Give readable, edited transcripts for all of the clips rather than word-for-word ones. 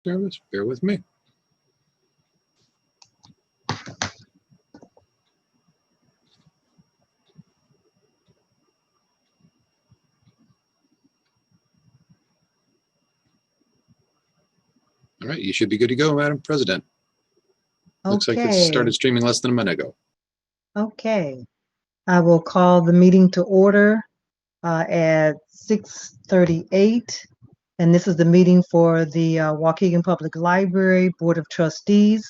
service. Bear with me. All right, you should be good to go, Madam President. Looks like it started streaming less than a minute ago. Okay. I will call the meeting to order at 6:38. And this is the meeting for the Waukegan Public Library Board of Trustees,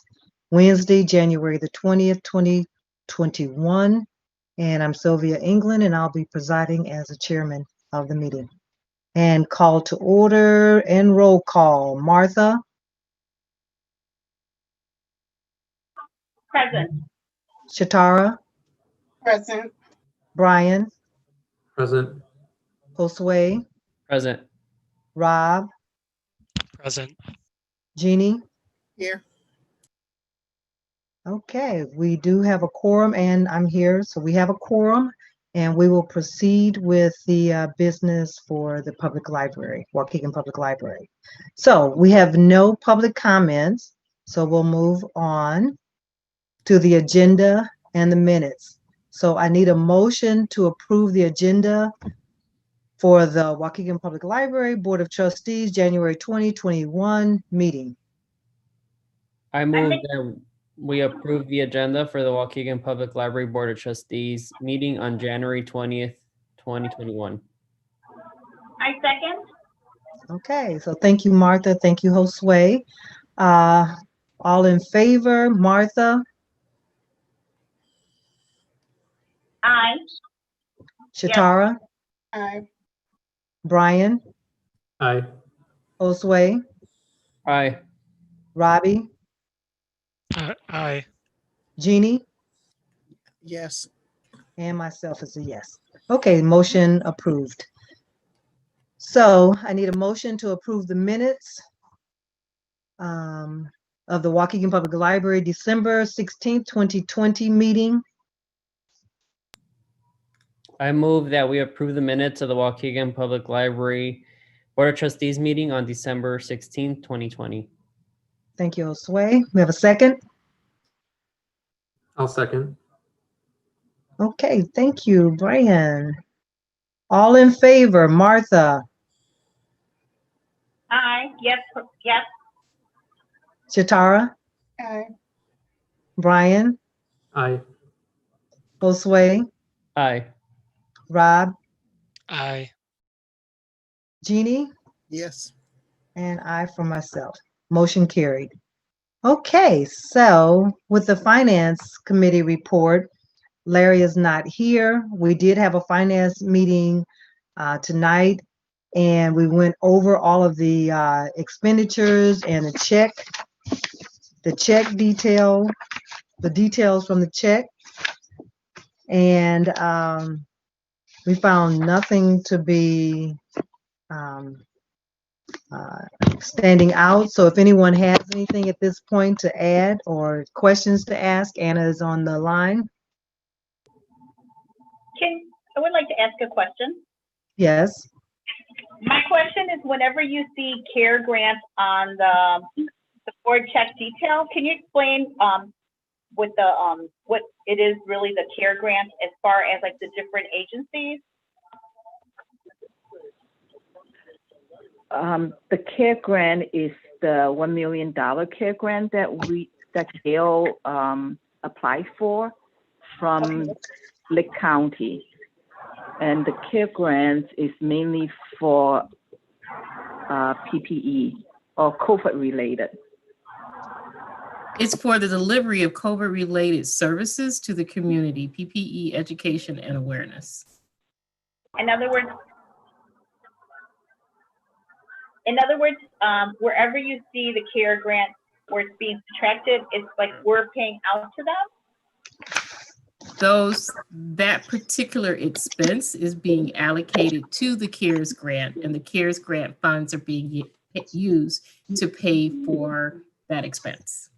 Wednesday, January the 20th, 2021. And I'm Sylvia England, and I'll be presiding as the chairman of the meeting. And call to order and roll call. Martha? Present. Shatara? Present. Brian? Present. Josue? Present. Rob? Present. Jeannie? Here. Okay, we do have a quorum, and I'm here, so we have a quorum, and we will proceed with the business for the public library, Waukegan Public Library. So we have no public comments, so we'll move on to the agenda and the minutes. So I need a motion to approve the agenda for the Waukegan Public Library Board of Trustees, January 2021 meeting. I move that we approve the agenda for the Waukegan Public Library Board of Trustees meeting on January 20th, 2021. I second. Okay, so thank you, Martha. Thank you, Josue. All in favor, Martha? Aye. Shatara? Aye. Brian? Aye. Josue? Aye. Robbie? Aye. Jeannie? Yes. And myself is a yes. Okay, motion approved. So I need a motion to approve the minutes of the Waukegan Public Library December 16th, 2020 meeting. I move that we approve the minutes of the Waukegan Public Library Board of Trustees meeting on December 16th, 2020. Thank you, Josue. We have a second? I'll second. Okay, thank you, Brian. All in favor, Martha? Aye. Yes. Yes. Shatara? Aye. Brian? Aye. Josue? Aye. Rob? Aye. Jeannie? Yes. And I for myself. Motion carried. Okay, so with the Finance Committee report, Larry is not here. We did have a finance meeting tonight, and we went over all of the expenditures and the check detail, the details from the check. And we found nothing to be standing out. So if anyone has anything at this point to add or questions to ask, Anna is on the line. I would like to ask a question. Yes. My question is, whenever you see CARE grants on the board check detail, can you explain what it is really the CARE grant as far as like the different agencies? The CARE grant is the $1 million CARE grant that Gail applied for from Lake County. And the CARE grant is mainly for PPE or COVID related. It's for the delivery of COVID-related services to the community, PPE, education, and awareness. In other words, wherever you see the CARE grant where it's being subtracted, it's like we're paying out to them? That particular expense is being allocated to the CARES grant, and the CARES grant funds are being used to pay for that expense.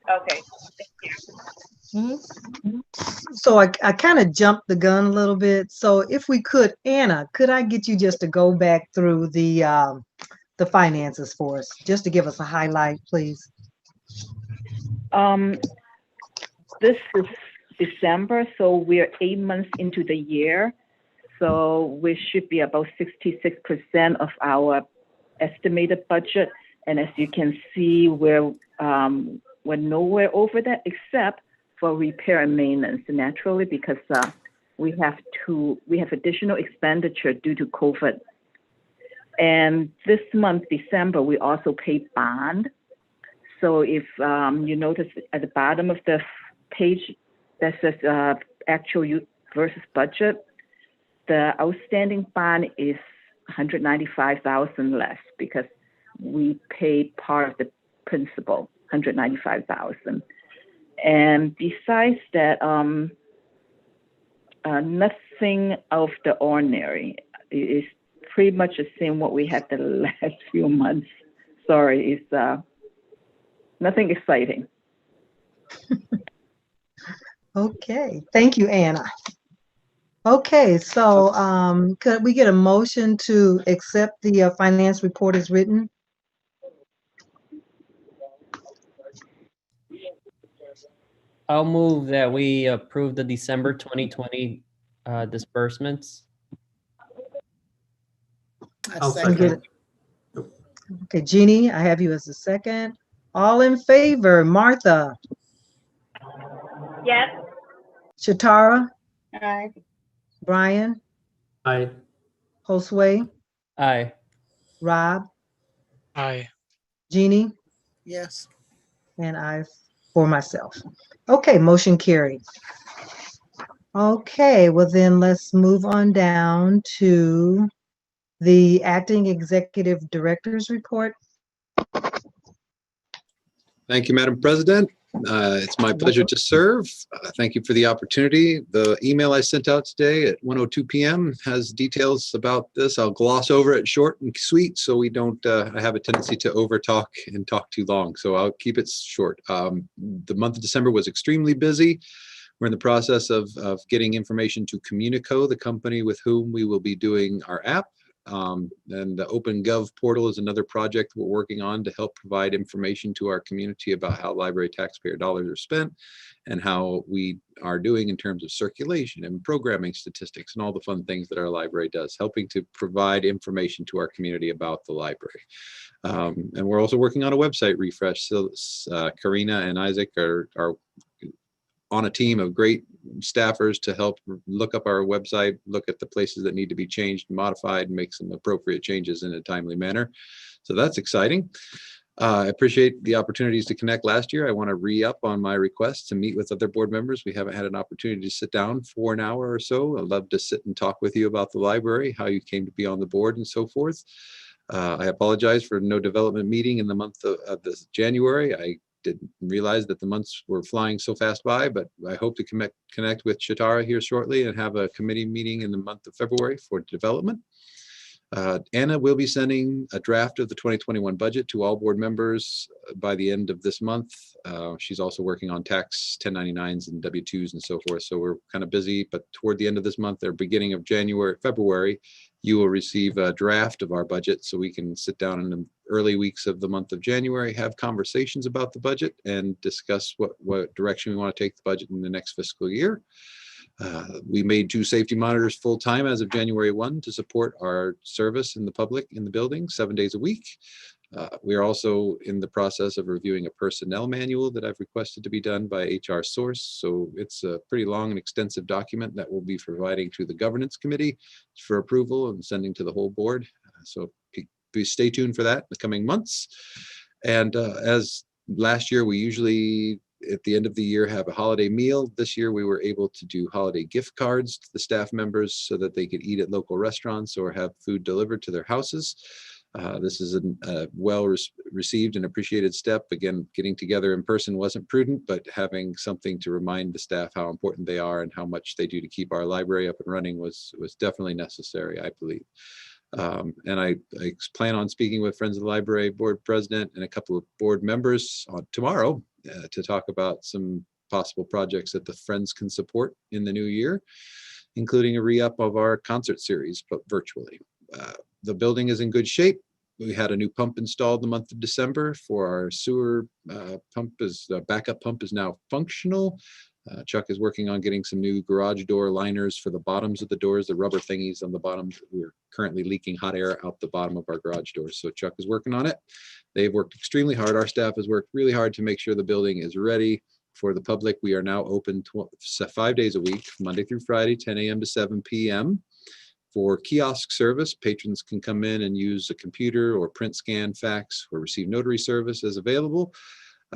Okay, thank you. So I kind of jumped the gun a little bit. So if we could, Anna, could I get you just to go back through the the finances for us, just to give us a highlight, please. This is December, so we're 8 months into the year. So we should be about 66% of our estimated budget. And as you can see, we're nowhere over that except for repair and maintenance, naturally, because we have additional expenditure due to COVID. And this month, December, we also pay bond. So if you notice at the bottom of the page that says actual versus budget, the outstanding bond is $195,000 less because we paid part of the principal, $195,000. And besides that, nothing out of the ordinary. It's pretty much the same what we had the last few months. Sorry, it's nothing exciting. Okay, thank you, Anna. Okay, so could we get a motion to accept the finance report as written? I'll move that we approve the December 2020 disbursements. I'll Can we get second. it? Okay, Jeannie, I have you as a second. All in favor, Martha, Yes. Shatara, Aye. Brian, Aye. Josue, Aye. Rob, Aye. Jeannie, Yes. and I for myself. Okay, motion carried. Okay, well then let's move on down to the acting executive director's report. Thank you, Madam President. It's my pleasure to serve. Thank you for the opportunity. The email I sent out today at 1:02 p.m. has details about this. I'll gloss over it short and sweet so we don't, I have a tendency to overtalk and talk too long, so I'll keep it short. The month of December was extremely busy. We're in the process of getting information to Communico, the company with whom we will be doing our app. And the Open Gov portal is another project we're working on to help provide information to our community about how library taxpayer dollars are spent and how we are doing in terms of circulation and programming statistics and all the fun things that our library does, helping to provide information to our community about the library. And we're also working on a website refresh. So Karina and Isaac are on a team of great staffers to help look up our website, look at the places that need to be changed and modified, and make some appropriate changes in a timely manner. So that's exciting. I appreciate the opportunities to connect last year. I want to re-up on my request to meet with other board members. We haven't had an opportunity to sit down for an hour or so. I'd love to sit and talk with you about the library, how you came to be on the board and so forth. I apologize for no development meeting in the month of this January. I didn't realize that the months were flying so fast by, but I hope to connect with Shatara here shortly and have a committee meeting in the month of February for development. Anna will be sending a draft of the 2021 budget to all board members by the end of this month. She's also working on tax 1099s and W-2s and so forth. So we're kind of busy, but toward the end of this month or beginning of February, you will receive a draft of our budget so we can sit down in the early weeks of the month of January, have conversations about the budget and discuss what direction we want to take the budget in the next fiscal year. We made 2 safety monitors full-time as of January 1 to support our service in the public in the building 7 days a week. We are also in the process of reviewing a personnel manual that I've requested to be done by HR Source. So it's a pretty long and extensive document that we'll be providing to the governance committee for approval and sending to the whole board. So please stay tuned for that in the coming months. And as last year, we usually at the end of the year have a holiday meal. This year we were able to do holiday gift cards to the staff members so that they could eat at local restaurants or have food delivered to their houses. This is a well received and appreciated step. Again, getting together in person wasn't prudent, but having something to remind the staff how important they are and how much they do to keep our library up and running was definitely necessary, I believe. And I plan on speaking with Friends of the Library board president and a couple of board members on tomorrow to talk about some possible projects that the Friends can support in the new year, including a re-up of our concert series, but virtually. The building is in good shape. We had a new pump installed the month of December for our sewer pump. Backup pump is now functional. Chuck is working on getting some new garage door liners for the bottoms of the doors, the rubber thingies on the bottom. We're currently leaking hot air out the bottom of our garage doors. So Chuck is working on it. They've worked extremely hard. Our staff has worked really hard to make sure the building is ready for the public. We are now open 5 days a week, Monday through Friday, 10 a.m. to 7 p.m. For kiosk service, patrons can come in and use a computer or print, scan, fax, or receive notary service as available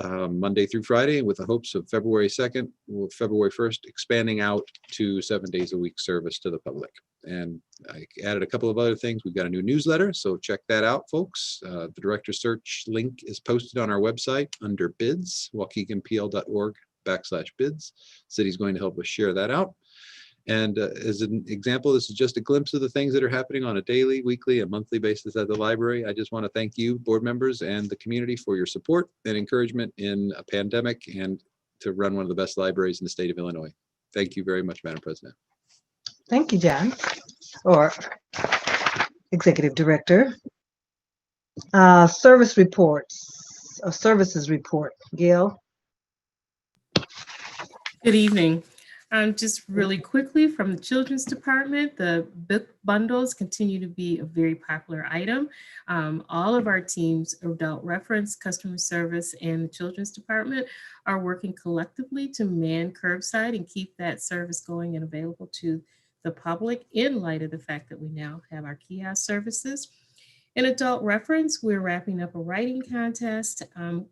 Monday through Friday, with the hopes of February 2nd, or February 1st, expanding out to 7 days a week service to the public. And I added a couple of other things. We've got a new newsletter, so check that out, folks. The director search link is posted on our website under bids, waukeganpl.org/bids. City's going to help us share that out. And as an example, this is just a glimpse of the things that are happening on a daily, weekly, and monthly basis at the library. I just want to thank you, board members, and the community for your support and encouragement in a pandemic and to run one of the best libraries in the state of Illinois. Thank you very much, Madam President. Thank you, John, or Executive Director. Service reports, a services report. Gail? Good evening. Just really quickly from the Children's Department, the book bundles continue to be a very popular item. All of our teams, Adult Reference, Customer Service, and the Children's Department are working collectively to man curbside and keep that service going and available to the public in light of the fact that we now have our kiosk services. In Adult Reference, we're wrapping up a writing contest,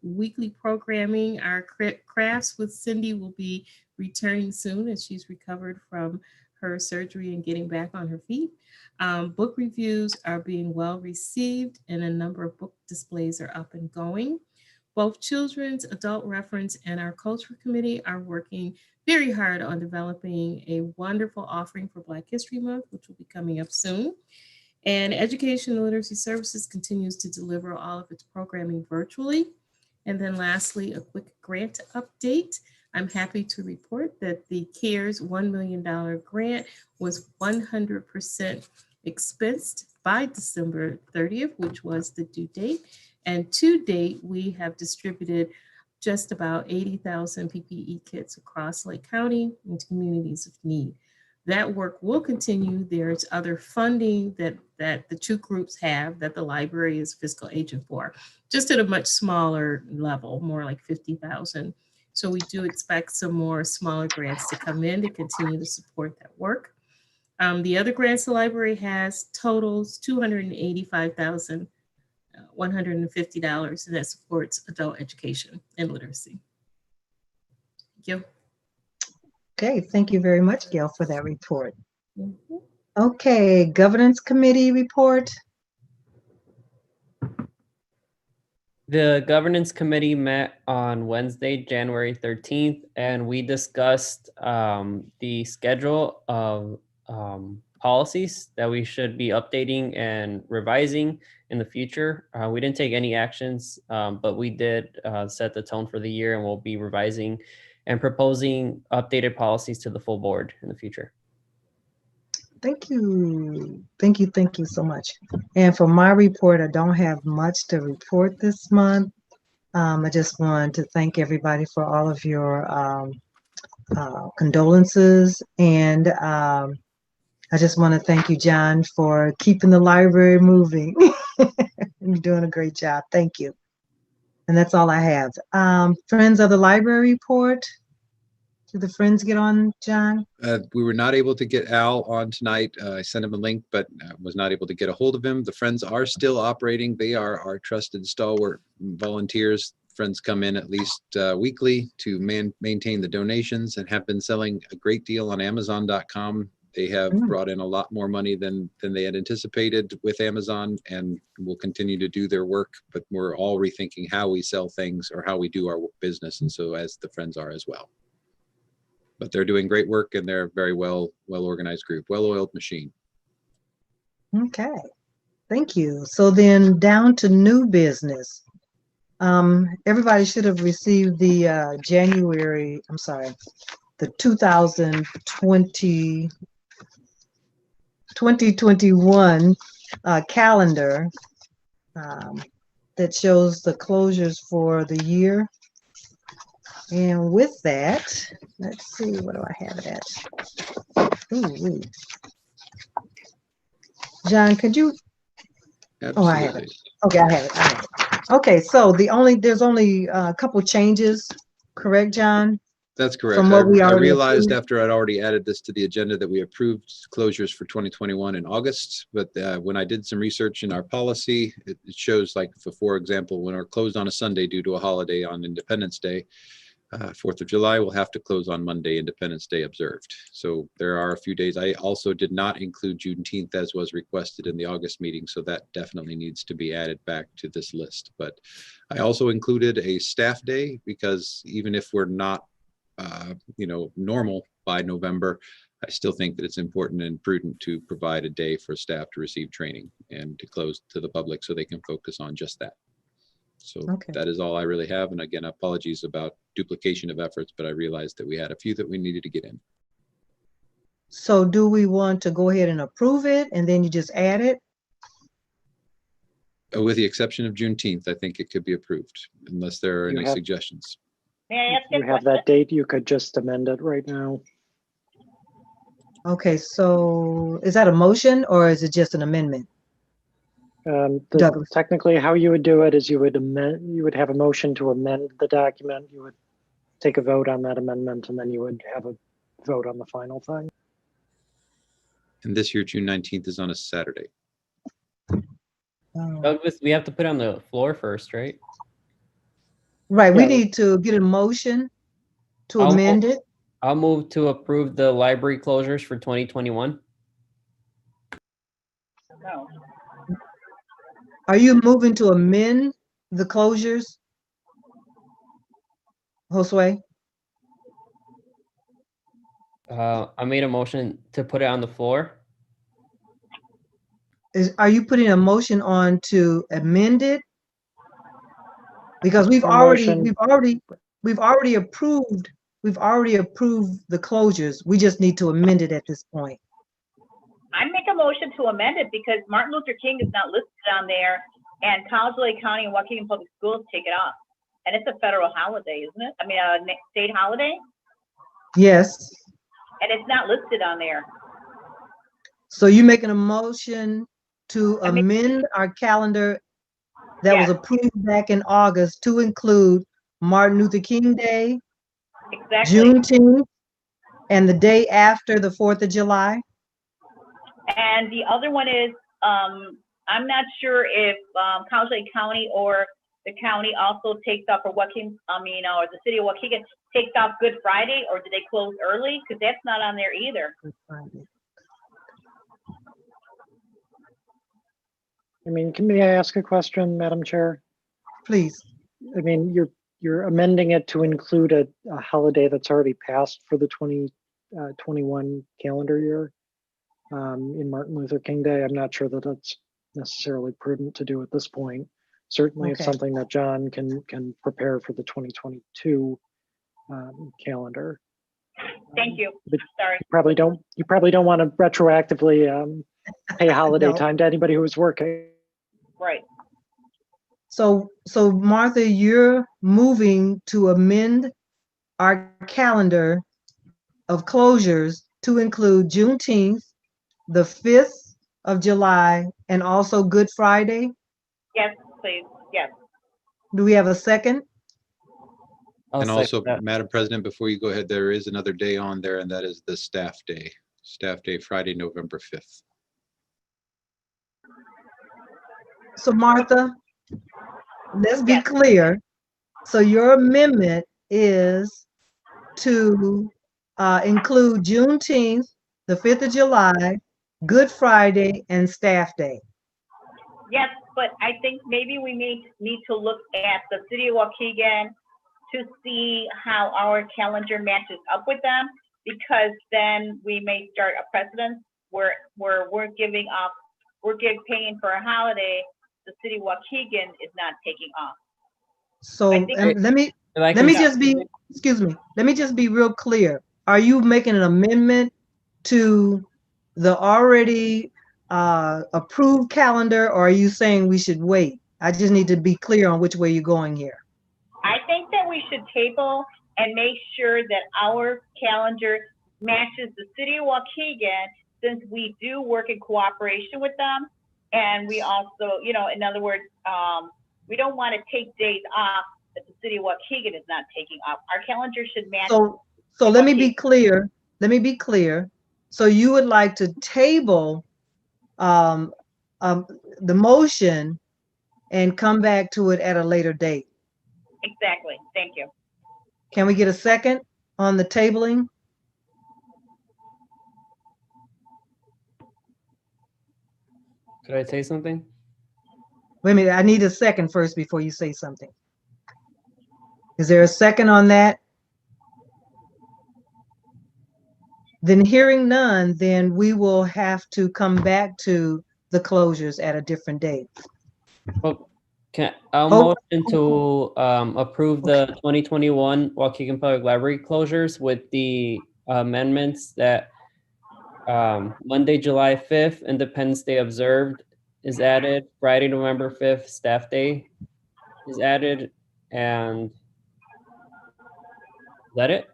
weekly programming. Our crafts with Cindy will be returning soon as she's recovered from her surgery and getting back on her feet. Book reviews are being well received and a number of book displays are up and going. Both Children's, Adult Reference, and our Culture Committee are working very hard on developing a wonderful offering for Black History Month, which will be coming up soon. And Education and Literacy Services continues to deliver all of its programming virtually. And then lastly, a quick grant update. I'm happy to report that the CARES $1 million grant was 100% expensed by December 30th, which was the due date. And to date, we have distributed just about 80,000 PPE kits across Lake County into communities of need. That work will continue. There's other funding that the two groups have that the library is fiscal agent for, just at a much smaller level, more like 50,000. So we do expect some more smaller grants to come in to continue to support that work. The other grants the library has totals $285,150, and that supports adult education and literacy. Thank you. Okay, thank you very much, Gail, for that report. Mm-hmm. Okay, Governance Committee report. The Governance Committee met on Wednesday, January 13th, and we discussed the schedule of policies that we should be updating and revising in the future. We didn't take any actions, but we did set the tone for the year, and we'll be revising and proposing updated policies to the full board in the future. Thank you. Thank you so much. And for my report, I don't have much to report this month. I just wanted to thank everybody for all of your condolences. And I just want to thank you, John, for keeping the library moving. You're doing a great job. Thank you. And that's all I have. Friends of the Library report. Did the friends get on, John? We were not able to get Al on tonight. I sent him a link, but was not able to get a hold of him. The Friends are still operating. They are our trusted stalwart volunteers. Friends come in at least weekly to maintain the donations and have been selling a great deal on Amazon.com. They have brought in a lot more money than they had anticipated with Amazon, and will continue to do their work, but we're all rethinking how we sell things or how we do our business, and so as the Friends are as well. But they're doing great work, and they're a very well organized group, well-oiled machine. Okay, thank you. So then down to new business. Everybody should have received the the 2021 calendar. that shows the closures for the year. And with that, let's see, what do I have it at? Ooh. John, could you? Oh, I have it. Absolutely. Okay, I have it. Okay, so there's only a couple changes, correct, John? That's correct. From what we I already realized approved? after I'd already added this to the agenda that we approved closures for 2021 in August. But when I did some research in our policy, it shows like, for example, when we're closed on a Sunday due to a holiday on Independence Day, 4th of July, we'll have to close on Monday, Independence Day observed. So there are a few days. I also did not include Juneteenth as was requested in the August meeting. So that definitely needs to be added back to this list. But I also included a staff day because even if we're not normal by November, I still think that it's important and prudent to provide a day for staff to receive training and to close to the public so they can focus on just that. So Okay. that is all I really have. And again, apologies about duplication of efforts, but I realized that we had a few that we needed to get in. So do we want to go ahead and approve it and then you just add it? With the exception of Juneteenth, I think it could be approved unless there are You any have- suggestions. May I ask You a have question? that date, you could just amend it right now. Okay, so is that a motion or is it just an amendment? Douglas. Technically, how you would do it is you would have a motion to amend the document. You would take a vote on that amendment, and then you would have a vote on the final thing. And this year, June 19th is on a Saturday. Oh. Douglas, we have to put it on the floor first, right? Right, we Yeah. need to get a motion to I'll amend move- it. I'll move to approve the library closures for 2021. No. Are you moving to amend the closures? Josue? I made a motion to put it on the floor. Are you putting a motion on to amend it? Because we've Your already approved the closures. We just need to amend it at this point. I make a motion to amend it because Martin Luther King is not listed on there, and College Lake County and Waukegan Public Schools take it off. And it's a federal holiday, isn't it? I mean, a state holiday, Yes. and it's not listed on there. So you're making a motion to I make- amend our calendar that was Yes. approved back in August to include Martin Luther King Day, Exactly. Juneteenth, and the day after the 4th of July? And the other one is, I'm not sure if College Lake County or the county also takes off, or Waukegan, or the city of Waukegan takes off Good Friday, or do they close early? Because that's not on there either. I mean, may I ask a question, Madam Chair? Please. I mean, you're amending it to include a holiday that's already passed for the 2021 calendar year in Martin Luther King Day. I'm not sure that that's necessarily prudent to do at this point. Certainly, it's Okay. something that John can prepare for the 2022 calendar. Thank you. But Sorry. you probably don't want to retroactively pay holiday No. time to anybody who was working. Right. So Martha, you're moving to amend our calendar of closures to include Juneteenth, the 5th of July, and also Good Friday? Yes, please. Yes. Do we have a second? I'll And second also, that. Madam President, before you go ahead, there is another day on there, and that is the staff day. Staff day, Friday, November 5th. So Martha, let's be Yes. clear. So your amendment is to include Juneteenth, the 5th of July, Good Friday, and Staff Day. Yes, but I think maybe we need to look at the city of Waukegan to see how our calendar matches up with them, because then we may start a precedent where we're paying for a holiday, the city of Waukegan is not taking off. So I think- let me just be, excuse me, let me just be real clear. Are you making an amendment to the already approved calendar, or are you saying we should wait? I just need to be clear on which way you're going here. I think that we should table and make sure that our calendar matches the city of Waukegan, since we do work in cooperation with them. And we also, you know, in other words, we don't want to take days off that the city of Waukegan is not taking off. Our calendar should match. So let me be clear. Let me be clear. So you would like to table the motion and come back to it at a later date. Exactly. Thank you. Can we get a second on the tabling? Could I say something? Wait a minute, I need a second first before you say something. Is there a second on that? Then hearing none, then we will have to come back to the closures at a different date. Well, I'll Oh. motion to approve the 2021 Waukegan Public Library closures with the amendments that Monday, July 5th, Independence Day observed is added. Friday, November 5th, Staff Day is added. And is that it?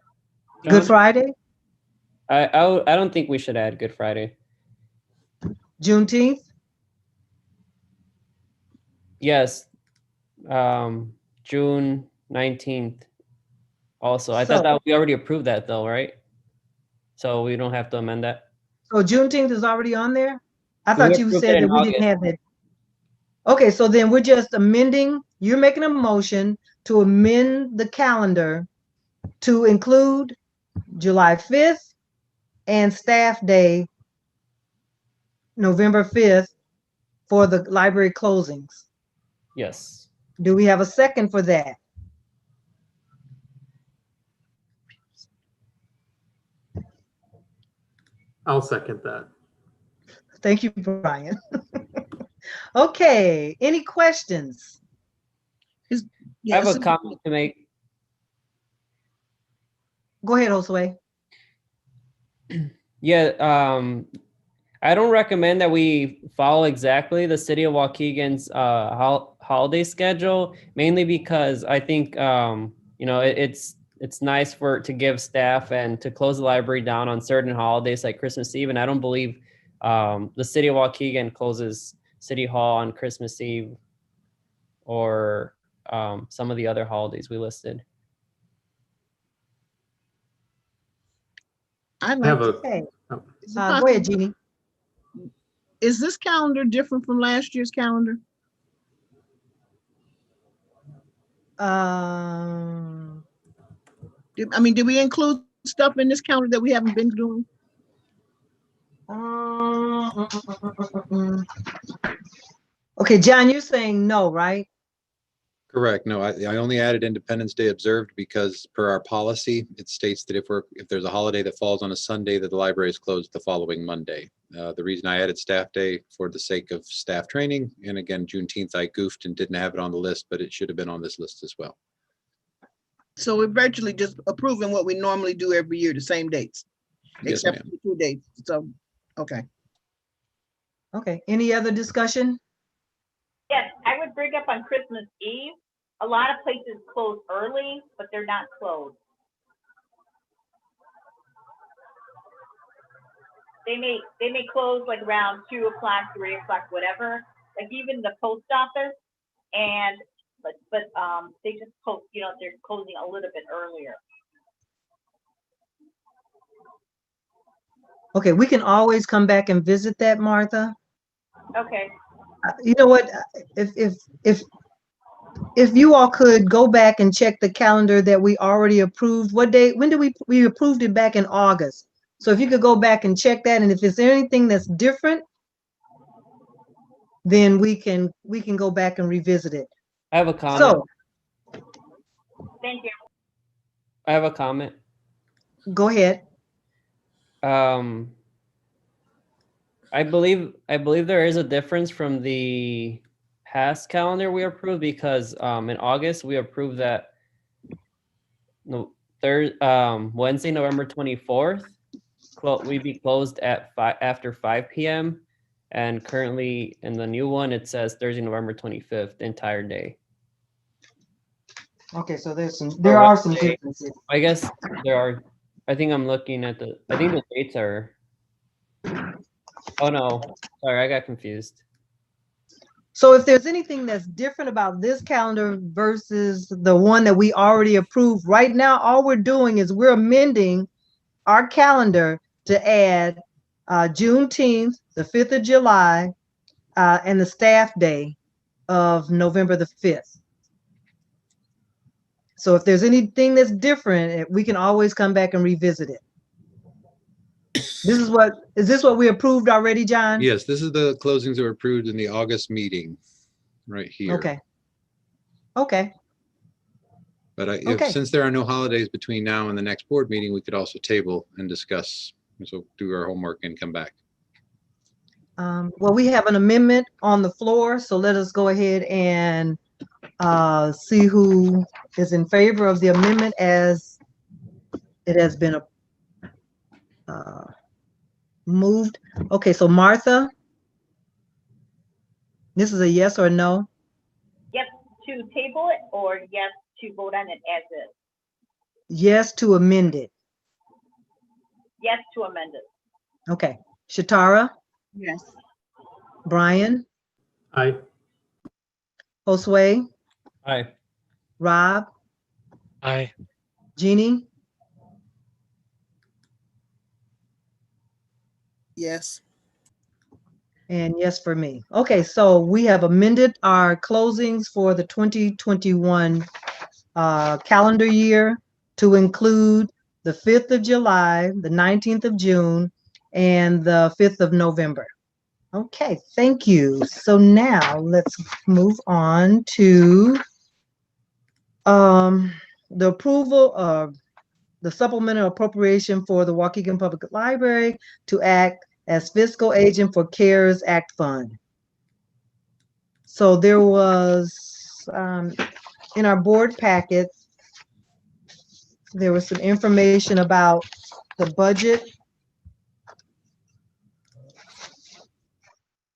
John? Good Friday, I don't think we should add Good Friday. Juneteenth, Yes. June 19th. Also, I thought So- that we already approved that though, right? So we don't have to amend that. so Juneteenth is already on there? I We thought you approved said it in that we didn't August. have that. Okay, so then we're just amending, you're making a motion to amend the calendar to include July 5th and Staff Day, November 5th, for the library closings. Yes. Do we have a second for that? I'll second that. Thank you, Brian. Okay, any questions? I have a comment to make. Go ahead, Josue. Yeah, I don't recommend that we follow exactly the city of Waukegan's holiday schedule, mainly because I think you know it's nice to give staff and to close the library down on certain holidays like Christmas Eve, and I don't believe the city of Waukegan closes City Hall on Christmas Eve or some of the other holidays we listed. I'd I have like a, Okay, is it go ahead, possible- Jeannie. Is this calendar different from last year's calendar? Did we include stuff in this calendar that we haven't been doing? Okay, John, you're saying no, right? Correct. No, I only added Independence Day observed because per our policy, it states that if there's a holiday that falls on a Sunday, that the library is closed the following Monday. The reason I added Staff Day for the sake of staff training, and again, Juneteenth, I goofed and didn't have it on the list, but it should have been on this list as well. So we're virtually just approving what we normally do every year, the same dates, Yes, except ma'am. for the 2 dates. So, okay. Okay, any other discussion? Yes, I would bring up on Christmas Eve. A lot of places close early, but they're not closed. They may close like around 2 o'clock, 3 o'clock, whatever. Like even the post office, and but they just post, you know, they're closing a little bit earlier. Okay, we can always come back and visit that, Martha. Okay. You know what, if you all could go back and check the calendar that we already approved, when did we approved it back in August? So if you could go back and check that, and if there's anything that's different, then we can go back and revisit it. I have a comment. So, Thank you. I have a comment. go ahead. I believe there is a difference from the past calendar we approved because in August we approved that Wednesday, November 24th, we'd be closed at after 5 p.m. And currently in the new one, it says Thursday, November 25th, the entire day. Okay, so there Or are what some day? differences. I guess there are, I think I'm looking at I think the dates are, oh no, sorry, I got confused. So if there's anything that's different about this calendar versus the one that we already approved, right now, all we're doing is we're amending our calendar to add Juneteenth, the 5th of July, and the staff day of November the 5th. So if there's anything that's different, we can always come back and revisit it. Is this what we approved already, John? Yes, this is the closings that were approved in the August meeting, right here. Okay. Okay. But Okay. since there are no holidays between now and the next board meeting, we could also table and discuss. So do our homework and come back. Well, we have an amendment on the floor, so let us go ahead and see who is in favor of the amendment as it has been moved. Okay, so Martha, this is a yes or no? Yes to table it, or yes to vote on it as is? Yes to amend it. Yes to amend it. Okay. Shatara, Yes. Brian, Aye. Josue, Aye. Rob, Aye. Jeannie, Yes. and yes for me. Okay, so we have amended our closings for the 2021 calendar year to include the 5th of July, the 19th of June, and the 5th of November. Okay, thank you. So now let's move on to the approval of the supplemental appropriation for the Waukegan Public Library to act as fiscal agent for CARES Act Fund. So there was, in our board packet, there was some information about the budget.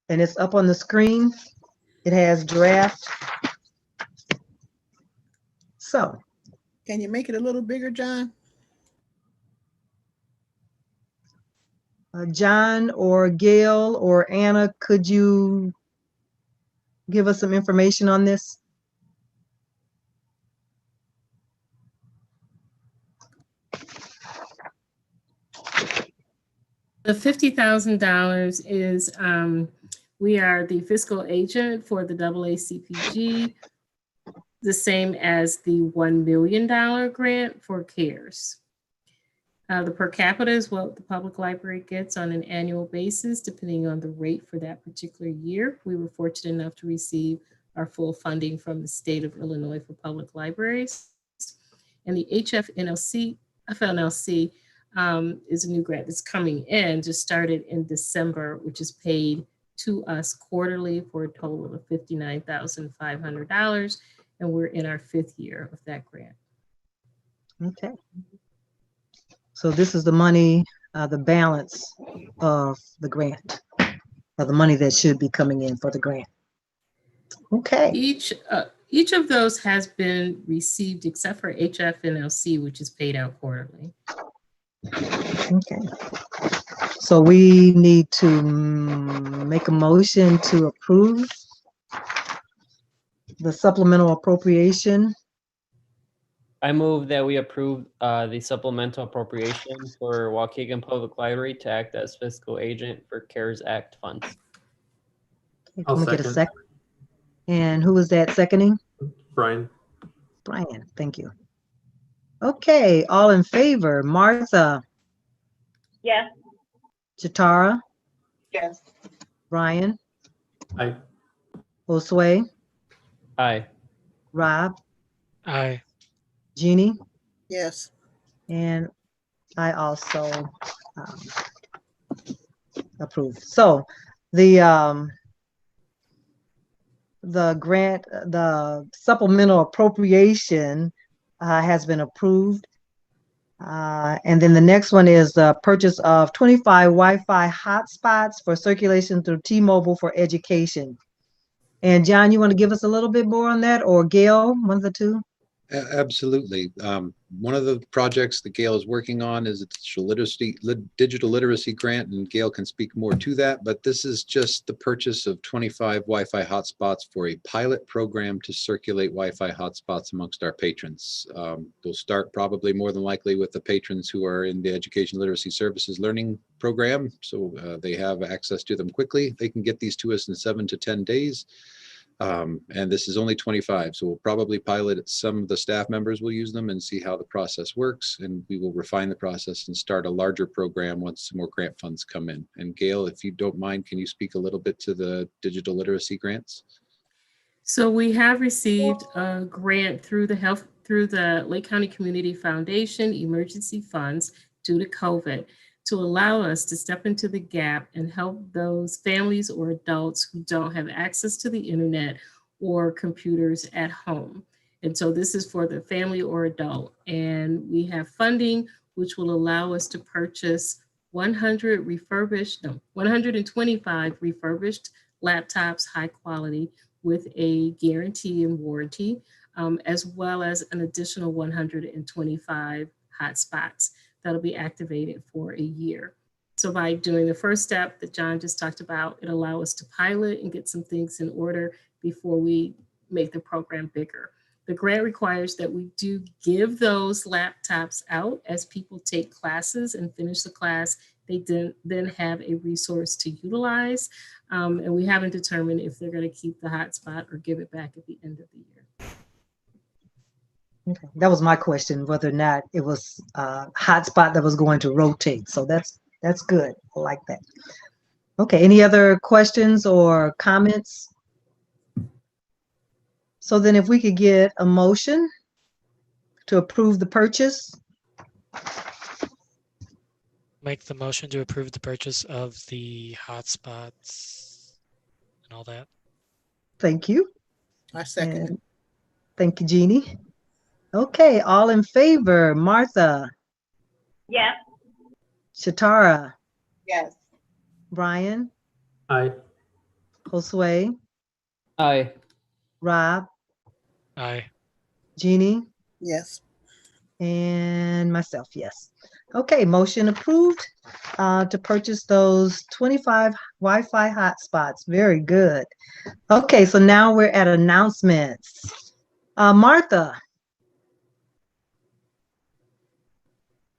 And it's up on the screen. It has draft. So, Can you make it a little bigger, John? John or Gail or Anna, could you give us some information on this? The $50,000 is, we are the fiscal agent for the AACPG, the same as the $1 million grant for CARES. The per capita is what the public library gets on an annual basis, depending on the rate for that particular year. We were fortunate enough to receive our full funding from the state of Illinois for public libraries. And the FLNLC is a new grant that's coming in, just started in December, which is paid to us quarterly for a total of $59,500. And we're in our 5th year of that grant. Okay. So this is the money, the balance of the grant, or the money that should be coming in for the grant. Okay. Each of those has been received except for HFNLC, which is paid out quarterly. Okay. So we need to make a motion to approve the supplemental appropriation. I move that we approve the supplemental appropriation for Waukegan Public Library to act as fiscal agent for CARES Act funds. Okay, I'll can we get a second. second? And who is that seconding? Brian. Brian, thank you. Okay, all in favor, Martha, Yes. Jatara, Yes. Brian, Aye. Josue, Aye. Rob, Aye. Jeannie, Yes. and I also approve. So the grant, the supplemental appropriation has been approved. And then the next one is the purchase of 25 Wi-Fi hotspots for circulation through T-Mobile for education. And John, you want to give us a little bit more on that, or Gail, one of the two? Absolutely. One of the projects that Gail is working on is a digital literacy grant, and Gail can speak more to that, but this is just the purchase of 25 Wi-Fi hotspots for a pilot program to circulate Wi-Fi hotspots amongst our patrons. We'll start probably more than likely with the patrons who are in the Education Literacy Services Learning Program, so they have access to them quickly. They can get these to us in 7 to 10 days. And this is only 25, so we'll probably pilot it. Some of the staff members will use them and see how the process works, and we will refine the process and start a larger program once some more grant funds come in. And Gail, if you don't mind, can you speak a little bit to the digital literacy grants? So we have received a grant through the Lake County Community Foundation emergency funds due to COVID to allow us to step into the gap and help those families or adults who don't have access to the internet or computers at home. And so this is for the family or adult. And we have funding which will allow us to purchase 125 refurbished laptops, high quality, with a guarantee and warranty, as well as an additional 125 hotspots that'll be activated for a year. So by doing the first step that John just talked about, it allows us to pilot and get some things in order before we make the program bigger. The grant requires that we do give those laptops out as people take classes and finish the class. They then have a resource to utilize. And we haven't determined if they're going to keep the hotspot or give it back at the end of the year. Okay. That was my question, whether or not it was a hotspot that was going to rotate. So that's good. I like that. Okay, any other questions or comments? So then if we could get a motion to approve the purchase. Make the motion to approve the purchase of the hotspots and all that. Thank you. I second it. And thank you, Jeannie. Okay, all in favor, Martha, Yes. Shatara, Yes. Brian, Aye. Josue, Aye. Rob, Aye. Jeannie, Yes. and myself, yes. Okay, motion approved to purchase those 25 Wi-Fi hotspots. Very good. Okay, so now we're at announcements. Martha.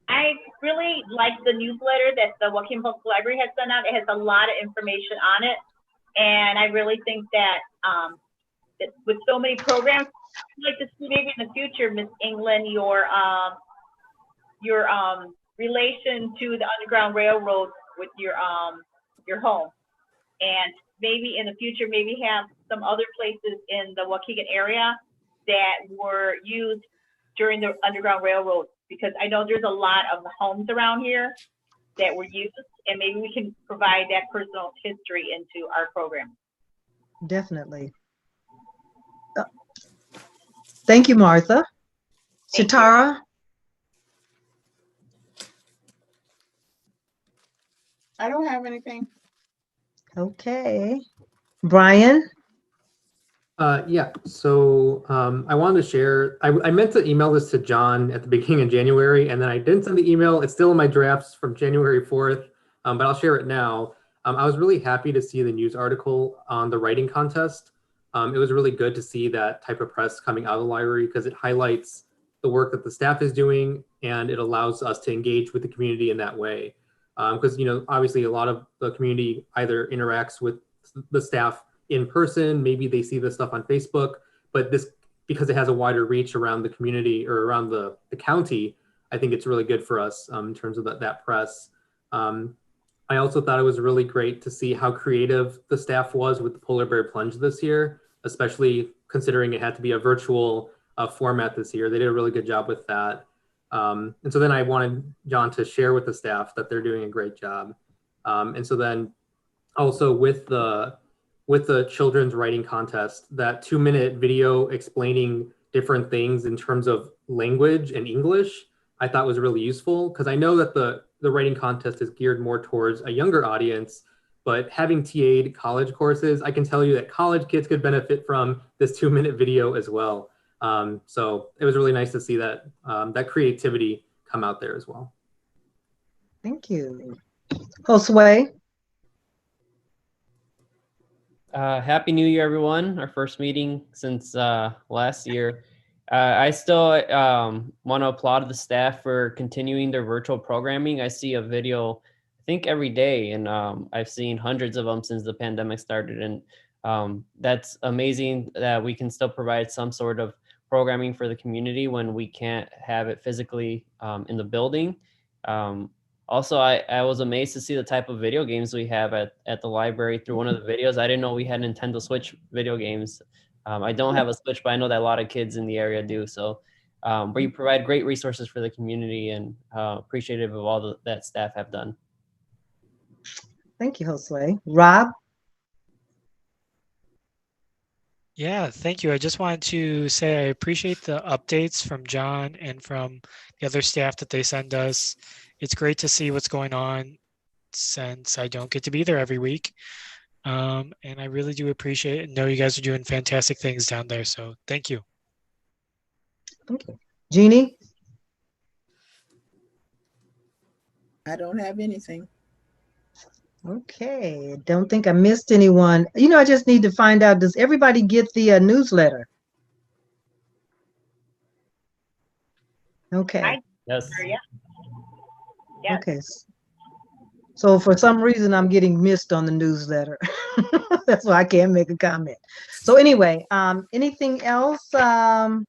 I really like the newsletter that the Waukegan Public Library has sent out. It has a lot of information on it. And I really think that with so many programs, I'd like to see maybe in the future, Miss England, your relation to the Underground Railroad with your home. And maybe in the future, maybe have some other places in the Waukegan area that were used during the Underground Railroad, because I know there's a lot of homes around here that were used, and maybe we can provide that personal history into our program. Definitely. Thank you, Martha. Thank you. Shatara? I don't have anything. Okay. Brian? Yeah, so I wanted to share, I meant to email this to John at the beginning of January, and then I didn't send the email. It's still in my drafts from January 4th, but I'll share it now. I was really happy to see the news article on the writing contest. It was really good to see that type of press coming out of the library, because it highlights the work that the staff is doing, and it allows us to engage with the community in that way. Because, you know, obviously a lot of the community either interacts with the staff in person, maybe they see this stuff on Facebook, but this, because it has a wider reach around the community or around the county, I think it's really good for us in terms of that press. I also thought it was really great to see how creative the staff was with the Polar Bear Plunge this year, especially considering it had to be a virtual format this year. They did a really good job with that. And so then I wanted John to share with the staff that they're doing a great job. And so then also with the children's writing contest, that 2-minute video explaining different things in terms of language and English, I thought was really useful, because I know that the writing contest is geared more towards a younger audience, but having TA'd college courses, I can tell you that college kids could benefit from this 2-minute video as well. So it was really nice to see that that creativity come out there as well. Thank you. Josue? Happy New Year, everyone. Our first meeting since last year. I still want to applaud the staff for continuing their virtual programming. I see a video, I think, every day, and I've seen hundreds of them since the pandemic started. And that's amazing that we can still provide some sort of programming for the community when we can't have it physically in the building. Also, I was amazed to see the type of video games we have at the library through one of the videos. I didn't know we had Nintendo Switch video games. I don't have a Switch, but I know that a lot of kids in the area do. So, but you provide great resources for the community, and appreciative of all that staff have done. Thank you, Josue. Rob? Yeah, thank you. I just wanted to say I appreciate the updates from John and from the other staff that they send us. It's great to see what's going on since I don't get to be there every week. And I really do appreciate it and know you guys are doing fantastic things down there. So thank you. Thank you. Jeannie? I don't have anything. Okay, don't think I missed anyone. You know, I just need to find out, does everybody get the newsletter? Okay. Yes. Yeah. Yes. Okay. So for some reason, I'm getting missed on the newsletter. That's why I can't make a comment. So anyway, anything else? So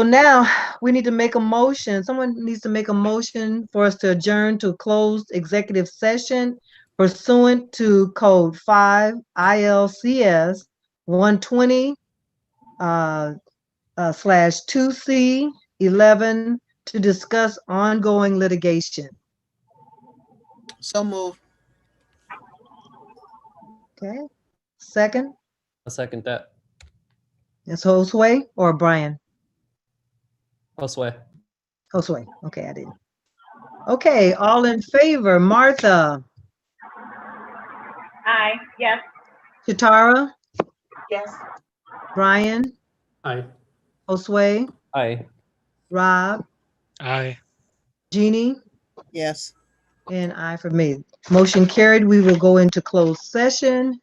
now we need to make a motion. Someone needs to make a motion for us to adjourn to a closed executive session pursuant to Code 5 ILCS 120 /2C 11 to discuss ongoing litigation. So move. Okay. Second, I'll second that. it's Josue or Brian? Josue. Josue. Okay, I didn't. Okay, all in favor. Martha? Aye. Yes. Chitara? Yes. Brian? Aye. Josue? Aye. Rob? Aye. Jeannie? Yes. And I for me. Motion carried. We will go into closed session.